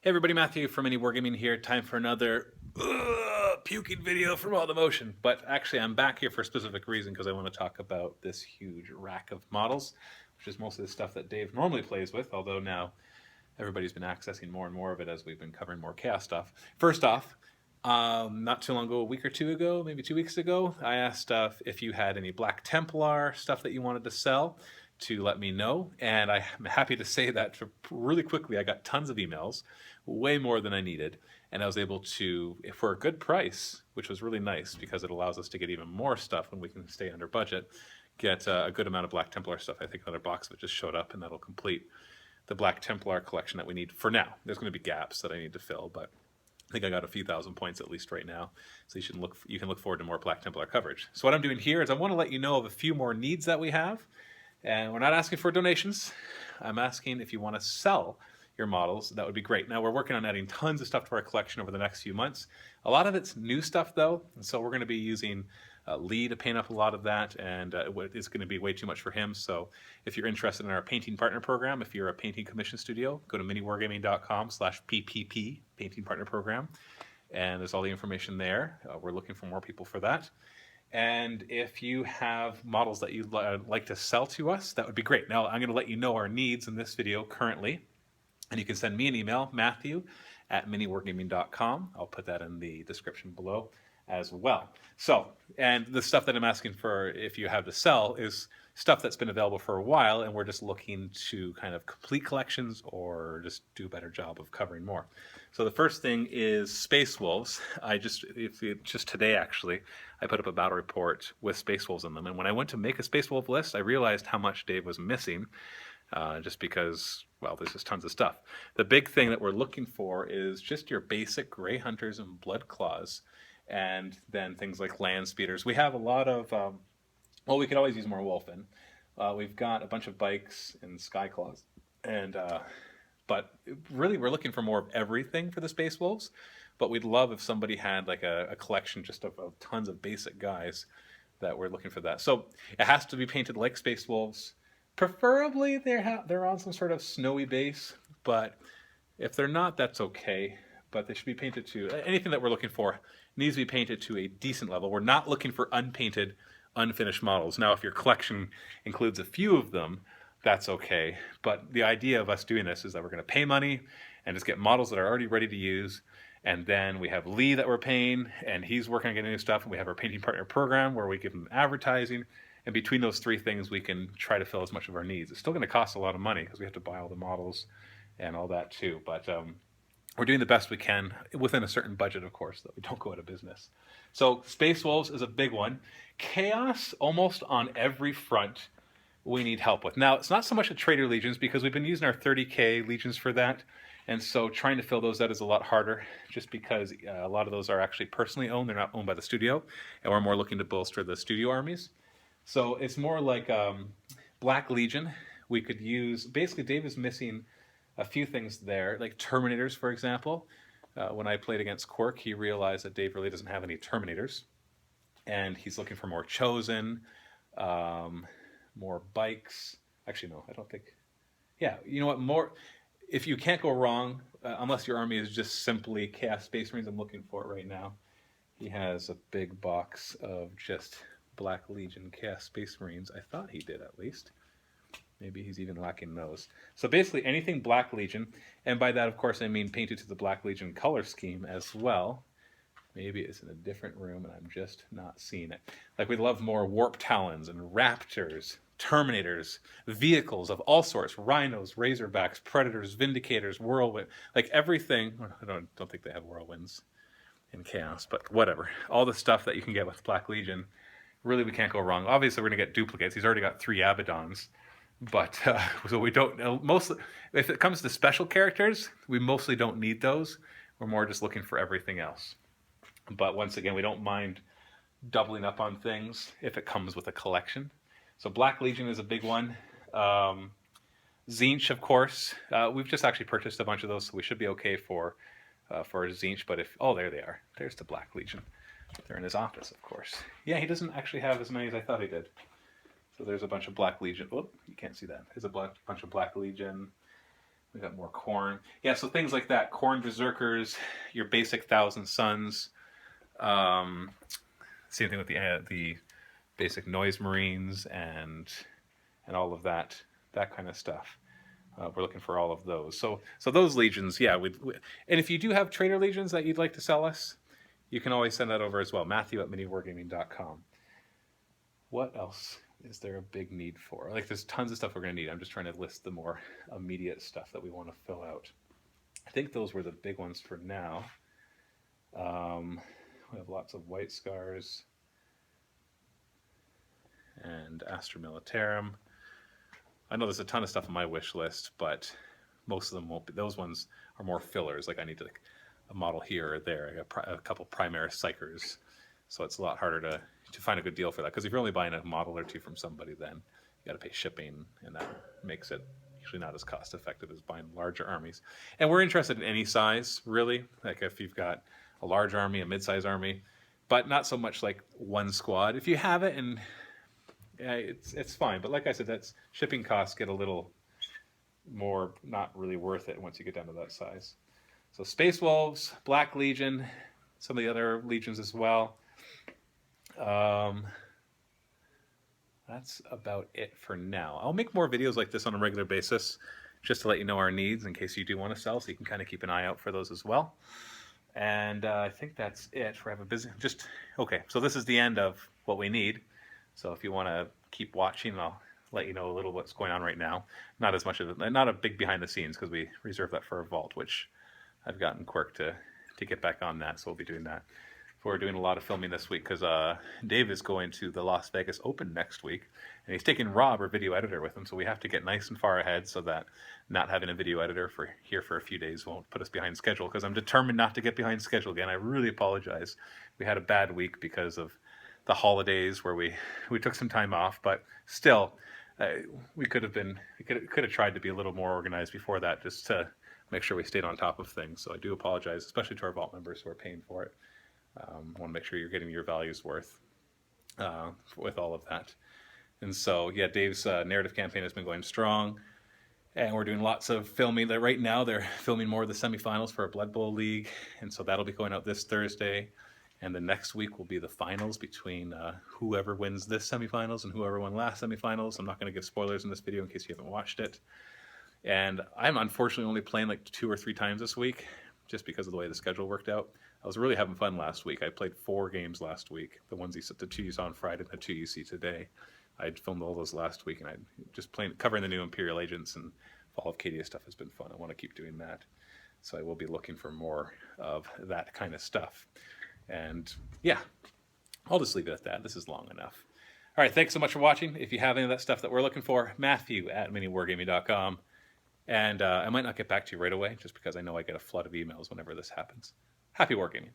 Hey everybody, Matthew from MiniWarGaming here. Time for another puking video from all the motion. But actually I'm back here for a specific reason because I want to talk about this huge rack of models, which is mostly the stuff that Dave normally plays with, although now everybody's been accessing more and more of it as we've been covering more Chaos stuff. First off, not too long ago, a week or two ago, maybe 2 weeks ago, I asked if you had any Black Templar stuff that you wanted to sell to let me know, and I'm happy to say that really quickly I got tons of emails, way more than I needed, and I was able to, for a good price, which was really nice because it allows us to get even more stuff when we can stay under budget, get a good amount of Black Templar stuff. I think another box of it just showed up, and that'll complete the Black Templar collection that we need for now. There's going to be gaps that I need to fill, but I think I got a few thousand points at least right now, so you can look forward to more Black Templar coverage. So what I'm doing here is I want to let you know of a few more needs that we have, and we're not asking for donations. I'm asking if you want to sell your models. That would be great. Now we're working on adding tons of stuff to our collection over the next few months. A lot of it's new stuff though, and so we're going to be using Lee to paint up a lot of that, and it's going to be way too much for him. So if you're interested in our painting partner program, if you're a painting commission studio, go to miniwargaming.com/PPP, painting partner program, and there's all the information there. We're looking for more people for that. And if you have models that you'd like to sell to us, that would be great. Now I'm going to let you know our needs in this video currently, and you can send me an email, Matthew@miniwargaming.com. I'll put that in the description below as well. So, and the stuff that I'm asking for, if you have to sell, is stuff that's been available for a while, and we're just looking to kind of complete collections or just do a better job of covering more. So the first thing is Space Wolves. Just today actually, I put up a battle report with Space Wolves in them, and when I went to make a Space Wolf list, I realized how much Dave was missing, just because, well, there's just tons of stuff. The big thing that we're looking for is just your basic Grey Hunters and Blood Claws, and then things like Land Speeders. We have a lot of, well, we could always use more Wolfen. We've got a bunch of Bikes and Sky Claws, and but really we're looking for more of everything for the Space Wolves, but we'd love if somebody had like a collection just of tons of basic guys that we're looking for that. So it has to be painted like Space Wolves. Preferably they're on some sort of snowy base, but if they're not, that's okay. But they should be painted to, anything that we're looking for needs to be painted to a decent level. We're not looking for unpainted, unfinished models. Now, if your collection includes a few of them, that's okay. But the idea of us doing this is that we're going to pay money and just get models that are already ready to use. And then we have Lee that we're paying, and he's working on getting new stuff. And we have our painting partner program where we give them advertising. And between those three things, we can try to fill as much of our needs. It's still going to cost a lot of money because we have to buy all the models and all that too. But we're doing the best we can within a certain budget, of course, that we don't go out of business. So Space Wolves is a big one. Chaos, almost on every front, we need help with. Now, it's not so much at Traitor Legions because we've been using our 30K Legions for that. And so trying to fill those out is a lot harder just because a lot of those are actually personally owned. They're not owned by the studio. And we're more looking to bolster the studio armies. So it's more like Black Legion. We could use, basically Dave is missing a few things there, like Terminators, for example. When I played against Quirk, he realized that Dave really doesn't have any Terminators. And he's looking for more Chosen, more Bikes. Actually, no, I don't think. Yeah, you know what, more, if you can't go wrong, unless your army is just simply Chaos Space Marines, I'm looking for it right now. He has a big box of just Black Legion Chaos Space Marines. I thought he did, at least. Maybe he's even lacking those. So basically anything Black Legion, and by that, of course, I mean painted to the Black Legion color scheme as well. Maybe it's in a different room and I'm just not seeing it. Like, we'd love more Warp Talons and Raptors, Terminators, vehicles of all sorts, Rhinos, Razorbacks, Predators, Vindicators, Whirlwind, like everything. I don't think they have Whirlwinds in Chaos, but whatever. All the stuff that you can get with Black Legion, really we can't go wrong. Obviously we're going to get duplicates. He's already got 3 Abaddons. But so we don't mostly, if it comes to special characters, we mostly don't need those. We're more just looking for everything else. But once again, we don't mind doubling up on things if it comes with a collection. So Black Legion is a big one. Tzeentch, of course. We've just actually purchased a bunch of those, so we should be okay for Tzeentch. But if, oh, there they are. There's the Black Legion. They're in his office, of course. Yeah, he doesn't actually have as many as I thought he did. So there's a bunch of Black Legion. Oh, you can't see that. There's a bunch of Black Legion. We got more Khorne. Yeah, so things like that. Khorne Berserkers, your basic Thousand Suns. Same thing with the basic Noise Marines and all of that kind of stuff. We're looking for all of those. So those legions, yeah. And if you do have Traitor Legions that you'd like to sell us, you can always send that over as well. Matthew@MiniWarGaming.com. What else is there a big need for? Like, there's tons of stuff we're going to need. I'm just trying to list the more immediate stuff that we want to fill out. I think those were the big ones for now. We have lots of White Scars and Astra Militarum. I know there's a ton of stuff on my wish list, but most of them won't be. Those ones are more fillers. Like, I need to, like, a model here or there. I got a couple Primaris Psychers, so it's a lot harder to find a good deal for that. Because if you're only buying a model or two from somebody, then you got to pay shipping, and that makes it usually not as cost effective as buying larger armies. And we're interested in any size, really. Like, if you've got a large army, a mid-size army, but not so much like one squad. If you have it, and yeah, it's fine. But like I said, that's shipping costs get a little more not really worth it once you get down to that size. So Space Wolves, Black Legion, some of the other legions as well. That's about it for now. I'll make more videos like this on a regular basis just to let you know our needs in case you do want to sell, so you can kind of keep an eye out for those as well. And I think that's it. We have a busy, okay, so this is the end of what we need. So if you want to keep watching, I'll let you know a little what's going on right now. Not as much of it, not a big behind the scenes, because we reserve that for a vault, which I've gotten Quirk to get back on that, so we'll be doing that. We're doing a lot of filming this week because Dave is going to the Las Vegas Open next week, and he's taking Rob, our video editor, with him, so we have to get nice and far ahead so that not having a video editor here for a few days won't put us behind schedule, because I'm determined not to get behind schedule again. I really apologize. We had a bad week because of the holidays where we took some time off, but still, we could have tried to be a little more organized before that, just to make sure we stayed on top of things. So I do apologize, especially to our vault members who are paying for it. I want to make sure you're getting your values worth with all of that. And so, yeah, Dave's narrative campaign has been going strong, and we're doing lots of filming. Right now, they're filming more of the semifinals for a Blood Bowl League, and so that'll be going out this Thursday. And the next week will be the finals between whoever wins this semifinals and whoever won last semifinals. I'm not going to give spoilers in this video in case you haven't watched it. And I'm unfortunately only playing like 2 or 3 times this week, just because of the way the schedule worked out. I was really having fun last week. I played 4 games last week. The 2 you saw on Friday and the 2 you see today. I filmed all those last week, and I just covering the new Imperial Agents and Fall of Cadia stuff has been fun. I want to keep doing that. So I will be looking for more of that kind of stuff. And yeah, I'll just leave it at that. This is long enough. All right, thanks so much for watching. If you have any of that stuff that we're looking for, Matthew@MiniWarGaming.com. And I might not get back to you right away, just because I know I get a flood of emails whenever this happens. Happy wargaming.